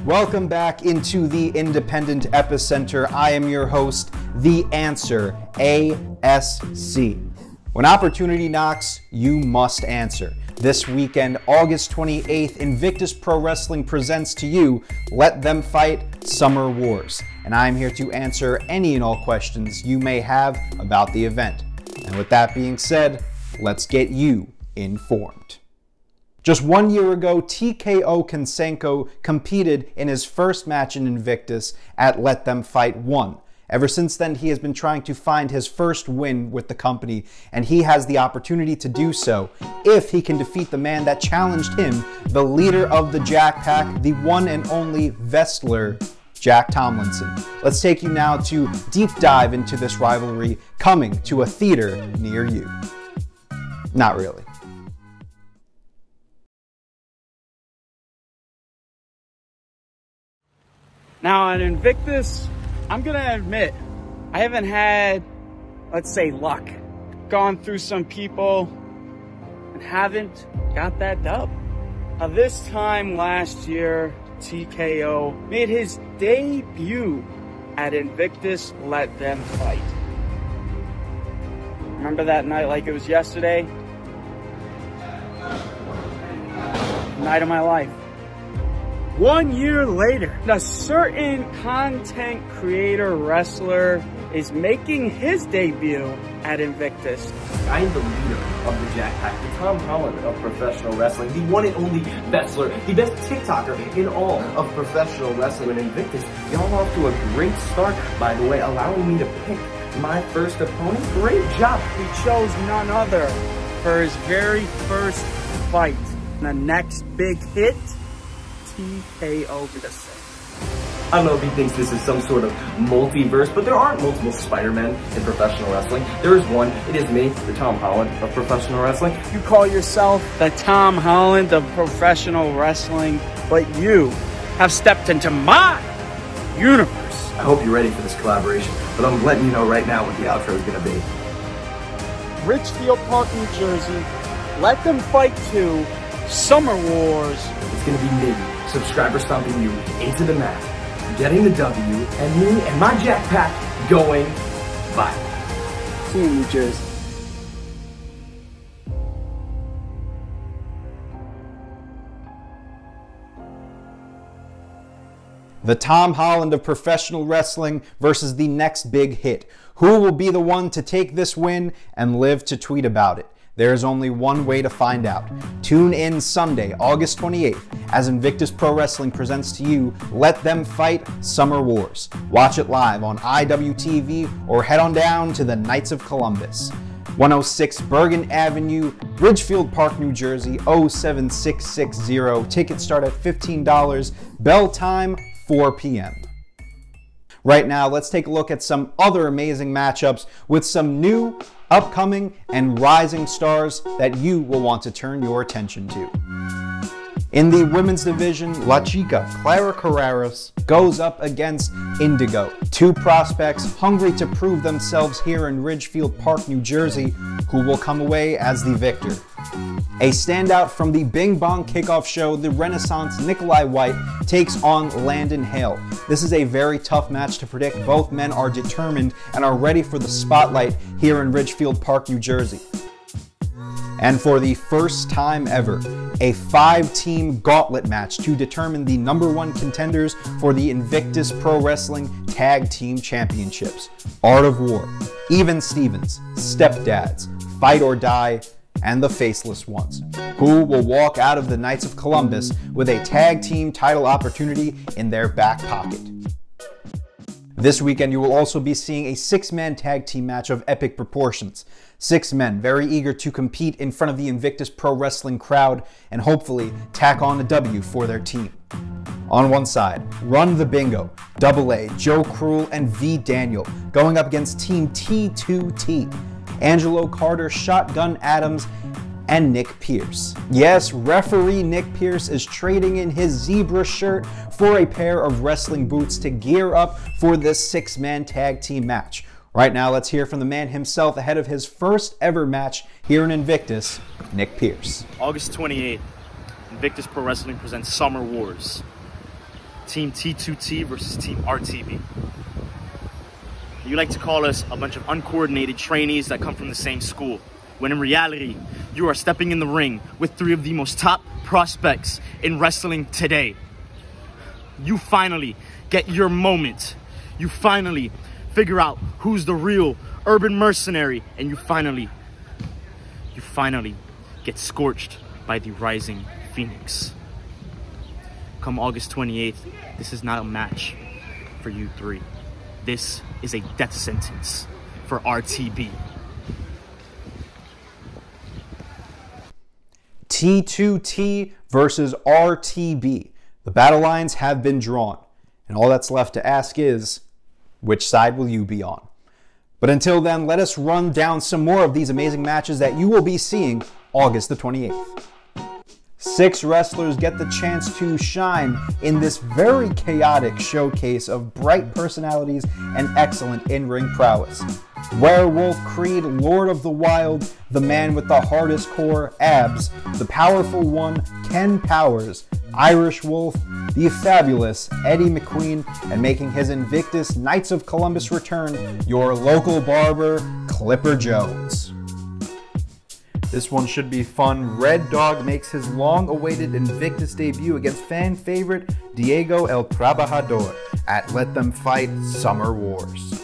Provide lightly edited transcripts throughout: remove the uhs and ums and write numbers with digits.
Welcome back into the Independent Epicenter. I am your host, The Answer, A.S.C. When opportunity knocks, you must answer. This weekend, August 28th, Invictus Pro Wrestling presents to you Let Them Fight Summer Wars. And I'm here to answer any and all questions you may have about the event. And with that being said, let's get you informed. Just 1 year ago, TKO Konsenko competed in his first match in Invictus at Let Them Fight 1. Ever since then, he has been trying to find his first win with the company, and he has the opportunity to do so if he can defeat the man that challenged him, the leader of the Jack Pack, the one and only Wrestler, Jack Tomlinson. Let's take you now to deep dive into this rivalry coming to a theater near you. Not really. Now at Invictus, I'm gonna admit, I haven't had, let's say, luck. Gone through some people and haven't got that dub. Now this time last year, TKO made his debut at Invictus Let Them Fight. Remember that night like it was yesterday? Night of my life. 1 year later, a certain content creator wrestler is making his debut at Invictus. I am the leader of the Jack Pack, the Tom Holland of professional wrestling, the one and only wrestler, the best TikToker in all of professional wrestling. And Invictus, y'all off to a great start, by the way, allowing me to pick my first opponent. Great job. He chose none other for his very first fight. The next big hit, TKO Konsenko. I don't know if he thinks this is some sort of multiverse, but there aren't multiple Spider-Men in professional wrestling. There is one. It is me, the Tom Holland of professional wrestling. You call yourself the Tom Holland of professional wrestling, but you have stepped into my universe. I hope you're ready for this collaboration, but I'm letting you know right now what the outro is going to be. Richfield Park, New Jersey, Let Them Fight 2, Summer Wars. It's going to be me, subscriber stomping you into the mat, getting the W, and me and my Jack Pack going viral. See you in New Jersey. The Tom Holland of professional wrestling versus the next big hit. Who will be the one to take this win and live to tweet about it? There is only one way to find out. Tune in Sunday, August 28th, as Invictus Pro Wrestling presents to you Let Them Fight Summer Wars. Watch it live on IWTV or head on down to the Knights of Columbus. 106 Bergen Avenue, Ridgefield Park, New Jersey, 07660. Tickets start at $15. Bell time, 4 p.m. Right now, let's take a look at some other amazing matchups with some new, upcoming, and rising stars that you will want to turn your attention to. In the women's division, La Chica, Clara Carreras, goes up against Indigo. Two prospects hungry to prove themselves here in Ridgefield Park, New Jersey, who will come away as the victor. A standout from the Bing Bong Kickoff show, the Renaissance Nikolai White takes on Landon Hale. This is a very tough match to predict. Both men are determined and are ready for the spotlight here in Ridgefield Park, New Jersey. And for the first time ever, a 5-team gauntlet match to determine the #1 contenders for the Invictus Pro Wrestling Tag Team Championships. Art of War, Even Stevens, Stepdads, Fight or Die, and the Faceless Ones, who will walk out of the Knights of Columbus with a tag team title opportunity in their back pocket. This weekend, you will also be seeing a 6-man tag team match of epic proportions. 6 men very eager to compete in front of the Invictus Pro Wrestling crowd and hopefully tack on a W for their team. On one side, Run the Bingo, Double A, Joe Cruel, and V Daniel going up against Team T2T, Angelo Carter, Shotgun Adams, and Nick Pierce. Yes, referee Nick Pierce is trading in his zebra shirt for a pair of wrestling boots to gear up for this 6-man tag team match. Right now, let's hear from the man himself ahead of his first ever match here in Invictus, Nick Pierce. August 28th, Invictus Pro Wrestling presents Summer Wars. Team T2T versus Team RTB. You like to call us a bunch of uncoordinated trainees that come from the same school, when in reality, you are stepping in the ring with 3 of the most top prospects in wrestling today. You finally get your moment. You finally figure out who's the real urban mercenary, and you finally get scorched by the rising phoenix. Come August 28th, this is not a match for you 3. This is a death sentence for RTB. T2T versus RTB. The battle lines have been drawn, and all that's left to ask is, which side will you be on? But until then, let us run down some more of these amazing matches that you will be seeing August the 28th. 6 wrestlers get the chance to shine in this very chaotic showcase of bright personalities and excellent in-ring prowess. Werewolf Creed, Lord of the Wild, the man with the hardest core, Abs, the powerful one, Ken Powers, Irish Wolf, the fabulous Eddie McQueen, and making his Invictus Knights of Columbus return, your local barber, Clipper Jones. This one should be fun. Red Dog makes his long-awaited Invictus debut against fan favorite Diego El Trabajador at Let Them Fight Summer Wars.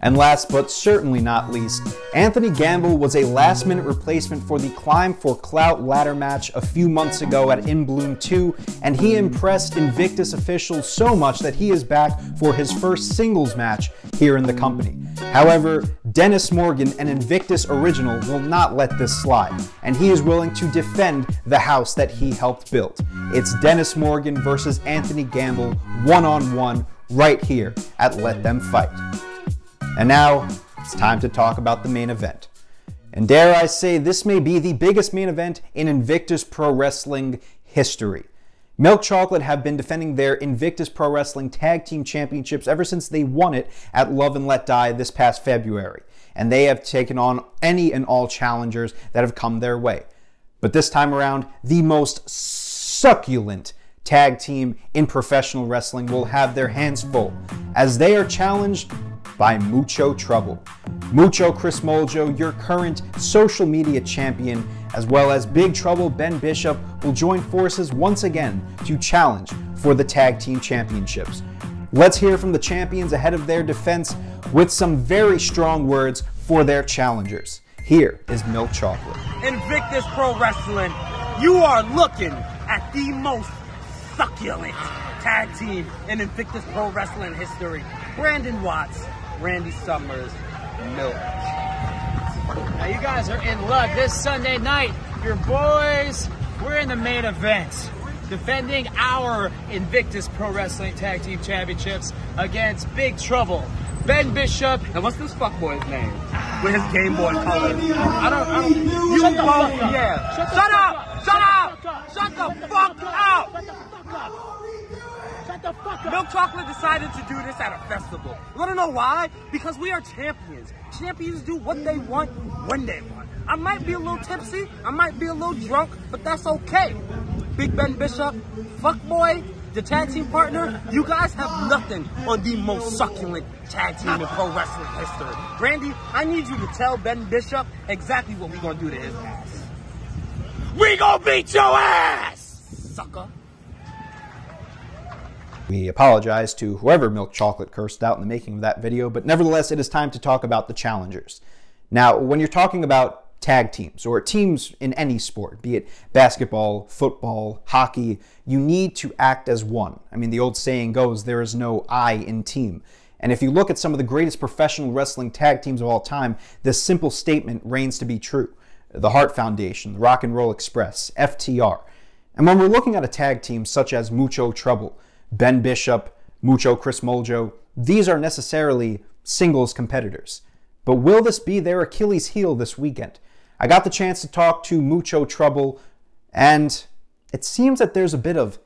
And last but certainly not least, Anthony Gamble was a last-minute replacement for the Climb for Clout ladder match a few months ago at In Bloom 2, and he impressed Invictus officials so much that he is back for his first singles match here in the company. However, Dennis Morgan, an Invictus original, will not let this slide, and he is willing to defend the house that he helped build. It's Dennis Morgan versus Anthony Gamble one-on-one right here at Let Them Fight. And now, it's time to talk about the main event. And dare I say, this may be the biggest main event in Invictus Pro Wrestling history. Milk Chocolate have been defending their Invictus Pro Wrestling Tag Team Championships ever since they won it at Love and Let Die this past February. And they have taken on any and all challengers that have come their way. But this time around, the most succulent tag team in professional wrestling will have their hands full, as they are challenged by Mucho Trouble. Mucho Chris Moljo, your current social media champion, as well as Big Trouble Ben Bishop, will join forces once again to challenge for the Tag Team Championships. Let's hear from the champions ahead of their defense with some very strong words for their challengers. Here is Milk Chocolate. Invictus Pro Wrestling, you are looking at the most succulent tag team in Invictus Pro Wrestling history. Brandon Watts, Randy Summers, Milk. Now you guys are in luck. This Sunday night, your boys, we're in the main event, defending our Invictus Pro Wrestling Tag Team Championships against Big Trouble, Ben Bishop. And what's this fuckboy's name? With his Game Boy color. I don't, you both, yeah. Shut up! Shut up! Shut the fuck up! Shut the fuck up! Shut the fuck up! Milk Chocolate decided to do this at a festival. You wanna know why? Because we are champions. Champions do what they want, when they want. I might be a little tipsy, I might be a little drunk, but that's okay. Big Ben Bishop, fuckboy, the tag team partner, you guys have nothing on the most succulent tag team in pro wrestling history. Randy, I need you to tell Ben Bishop exactly what we're gonna do to his ass. We gonna beat your ass, sucker. We apologize to whoever Milk Chocolate cursed out in the making of that video, but nevertheless, it is time to talk about the challengers. Now, when you're talking about tag teams or teams in any sport, be it basketball, football, hockey, you need to act as one. I mean, the old saying goes, there is no I in team. And if you look at some of the greatest professional wrestling tag teams of all time, this simple statement reigns to be true. The Hart Foundation, the Rock and Roll Express, FTR. And when we're looking at a tag team such as Mucho Trouble, Ben Bishop, Mucho Chris Moljo, these are necessarily singles competitors. But will this be their Achilles heel this weekend? I got the chance to talk to Mucho Trouble, and it seems that there's a bit of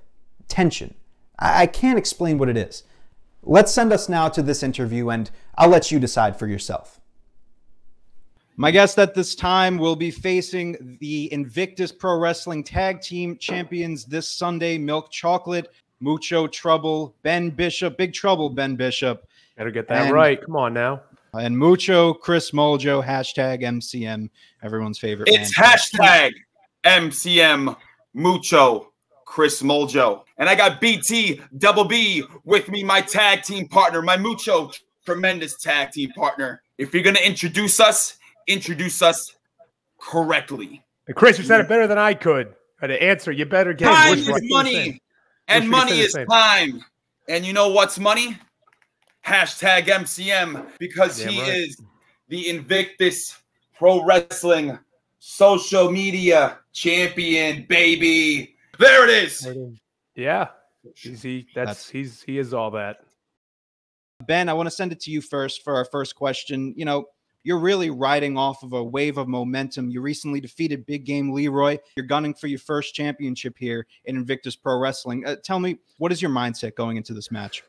tension. I can't explain what it is. Let's send us now to this interview, and I'll let you decide for yourself. My guest at this time will be facing the Invictus Pro Wrestling Tag Team Champions this Sunday, Milk Chocolate Mucho Trouble, Ben Bishop, Big Trouble, Ben Bishop. Better get that right. Come on now. And Mucho, Chris Moljo, hashtag MCM, everyone's favorite. It's hashtag MCM Mucho Chris Moljo. And I got BT Double B with me, my tag team partner, my Mucho tremendous tag team partner. If you're going to introduce us correctly. And Chris, you said it better than I could. To answer, you better get time is money, and money is time. And you know what's money? Hashtag MCM, because he is the Invictus Pro Wrestling social media champion, baby. There it is. Yeah, he is all that. Ben, I want to send it to you first for our first question. You know, you're really riding off of a wave of momentum. You recently defeated Big Game Leroy. You're gunning for your first championship here in Invictus Pro Wrestling. Tell me, what is your mindset going into this match?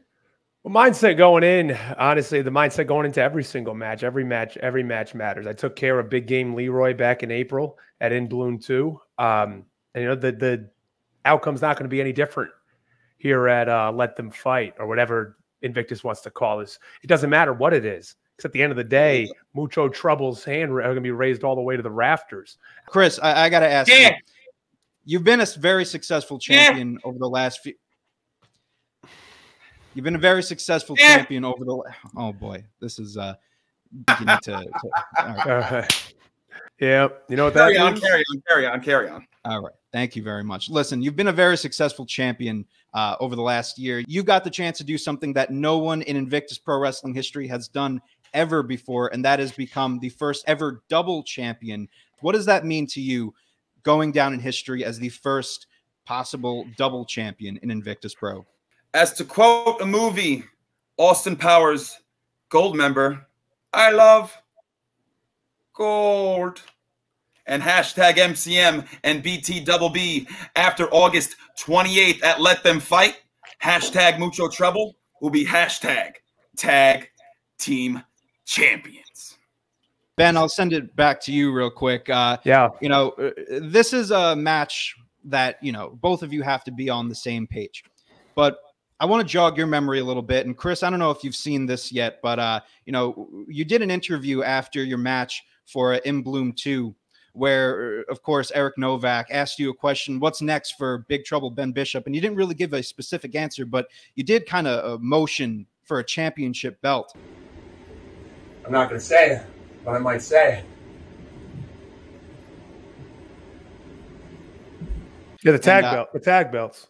Well, mindset going in, honestly, the mindset going into every single match, every match matters. I took care of Big Game Leroy back in April at In Bloom 2. And you know, the outcome's not going to be any different here at Let Them Fight, or whatever Invictus wants to call this. It doesn't matter what it is. Because at the end of the day, Mucho Trouble's hand are going to be raised all the way to the rafters. Chris, I got to ask you. You've been a very successful champion over the last few. You've been a very successful champion over the. Oh boy, this is. You need to all right. Yeah, you know what that means? Carry on. All right, thank you very much. Listen, you've been a very successful champion over the last year. You got the chance to do something that no one in Invictus Pro Wrestling history has done ever before, and that has become the first ever double champion. What does that mean to you, going down in history as the first possible double champion in Invictus Pro? As to quote a movie, Austin Powers, Gold member, I love gold. And hashtag MCM and BT Double B after August 28th at Let Them Fight, hashtag Mucho Trouble will be hashtag Tag Team Champions. Ben, I'll send it back to you real quick. Yeah. You know, this is a match that, you know, both of you have to be on the same page. But I want to jog your memory a little bit. And Chris, I don't know if you've seen this yet, but, you know, you did an interview after your match for In Bloom 2, where, of course, Eric Novak asked you a question, what's next for Big Trouble Ben Bishop? And you didn't really give a specific answer, but you did kind of motion for a championship belt. I'm not going to say it, but I might say it. Yeah, the tag belt. The tag belts.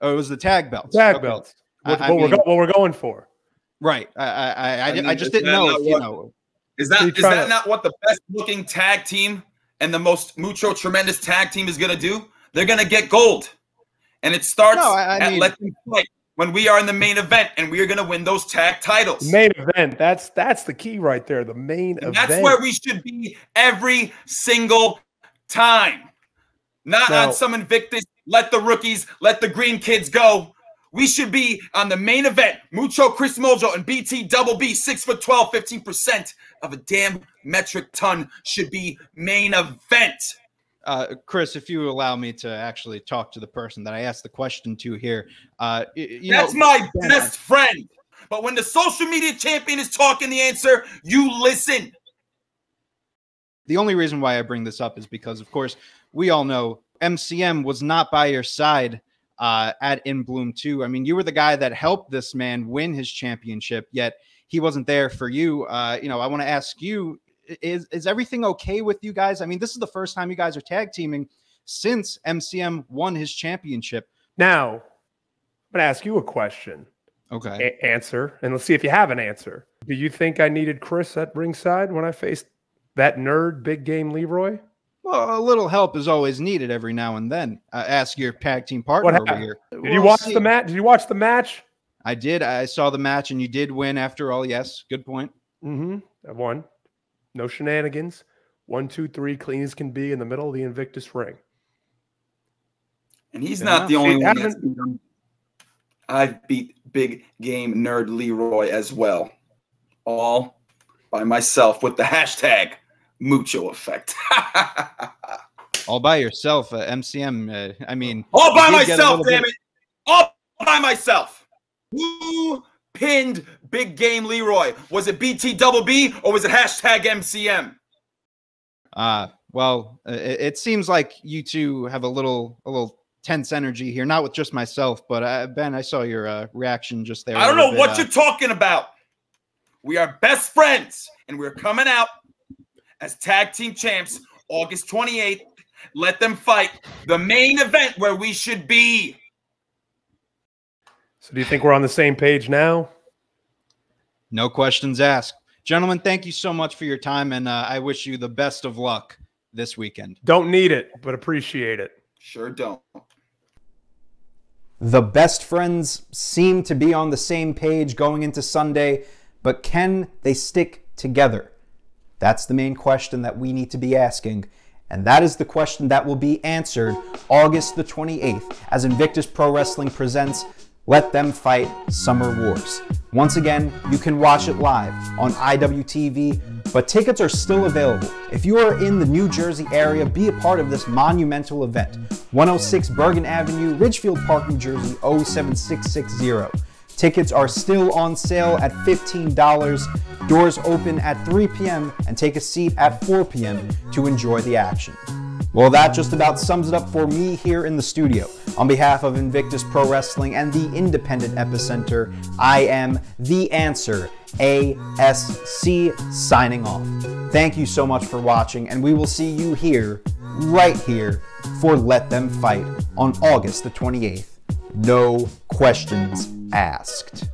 Oh, it was the tag belts. Tag belts. What we're going for. Right. I just didn't know if, you know. Is that not what the best looking tag team and the most Mucho tremendous tag team is going to do? They're going to get gold. And it starts at Let Them Fight when we are in the main event, and we are going to win those tag titles. Main event. That's the key right there. The main event. That's where we should be every single time. Not on some Invictus, let the rookies, let the green kids go. We should be on the main event. Mucho, Chris Mojo, and BT Double B, 6'12", 15% of a damn metric ton should be main event. Chris, if you allow me to actually talk to the person that I asked the question to here. That's my best friend. But when the social media champion is talking the answer, you listen. The only reason why I bring this up is because, of course, we all know MCM was not by your side at In Bloom 2. I mean, you were the guy that helped this man win his championship, yet he wasn't there for you. You know, I want to ask you, is everything okay with you guys? I mean, this is the first time you guys are tag teaming since MCM won his championship. Now, I'm going to ask you a question. Okay. Answer, and let's see if you have an answer. Do you think I needed Chris at ringside when I faced that nerd Big Game Leroy? Well, a little help is always needed every now and then. Ask your tag team partner over here. Did you watch the match? Did you watch the match? I did. I saw the match, and you did win after all. Yes, good point. I won. No shenanigans. 1, 2, 3, clean as can be in the middle of the Invictus ring. And he's not the only one that's beat him. I've beat Big Game Nerd Leroy as well. All by myself with the hashtag Mucho Effect. All by yourself, MCM. I mean, all by myself, damn it! All by myself. Who pinned Big Game Leroy? Was it BT Double B or was it hashtag MCM? Well, it seems like you two have a little tense energy here. Not with just myself, but Ben, I saw your reaction just there. I don't know what you're talking about. We are best friends, and we're coming out as tag team champs August 28th. Let them fight the main event where we should be. So do you think we're on the same page now? No questions asked. Gentlemen, thank you so much for your time, and I wish you the best of luck this weekend. Don't need it, but appreciate it. Sure don't. The best friends seem to be on the same page going into Sunday, but can they stick together? That's the main question that we need to be asking, and that is the question that will be answered August the 28th as Invictus Pro Wrestling presents Let Them Fight Summer Wars. Once again, you can watch it live on IWTV, but tickets are still available. If you are in the New Jersey area, be a part of this monumental event. 106 Bergen Avenue, Ridgefield Park, New Jersey, 07660. Tickets are still on sale at $15. Doors open at 3 p.m. and take a seat at 4 p.m. to enjoy the action. Well, that just about sums it up for me here in the studio. On behalf of Invictus Pro Wrestling and the Independent Epicenter, I am The Answer, A.S.C, signing off. Thank you so much for watching, and we will see you here, right here, for Let Them Fight on August the 28th. No questions asked.